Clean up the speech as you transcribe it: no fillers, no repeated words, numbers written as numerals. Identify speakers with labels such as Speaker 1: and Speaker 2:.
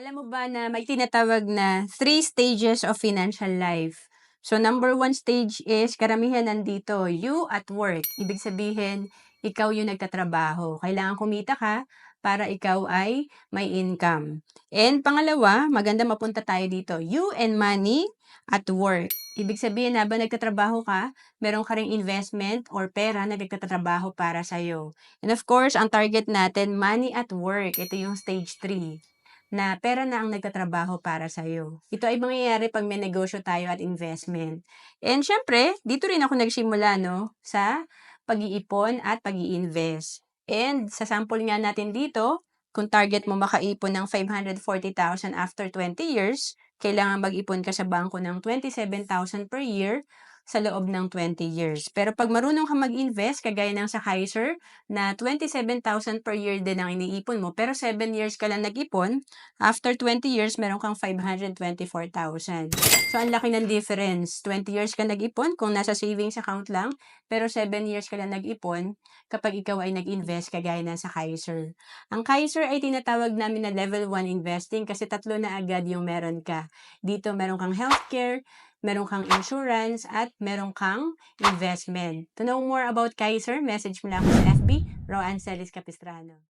Speaker 1: Alam mo ba na may tinatawag na 3 stages of financial life? So, number 1 stage is karamihan nandito, you at work. Ibig sabihin, ikaw yung nagtatrabaho. Kailangan kumita ka para ikaw ay may income. And pangalawa, maganda mapunta tayo dito, you and money at work. Ibig sabihin, habang nagtatrabaho ka, meron ka ring investment or pera na nagtatrabaho para sa'yo. And of course, ang target natin, money at work. Ito yung stage 3 na pera na ang nagtatrabaho para sa'yo. Ito ay mangyayari pag may negosyo tayo at investment. And syempre, dito rin ako nagsimula, no, sa pag-iipon at pag-i-invest. And sa sample nga natin dito, kung target mo makaipon ng 540,000 after 20 years, kailangan mag-ipon ka sa bangko ng 27,000 per year sa loob ng 20 years. Pero pag marunong ka mag-invest, kagaya ng sa Kaiser, na 27,000 per year din ang iniipon mo, pero 7 years ka lang nag-ipon, after 20 years, meron kang 524,000. So, ang laki ng difference. 20 years ka nag-ipon kung nasa savings account lang, pero 7 years ka lang nag-ipon kapag ikaw ay nag-invest kagaya ng sa Kaiser. Ang Kaiser ay tinatawag namin na level 1 investing kasi 3 na agad yung meron ka. Dito, meron kang healthcare, meron kang insurance, at meron kang investment. To know more about Kaiser, message mo lang ako sa FB, Roanne Celis Capistrano.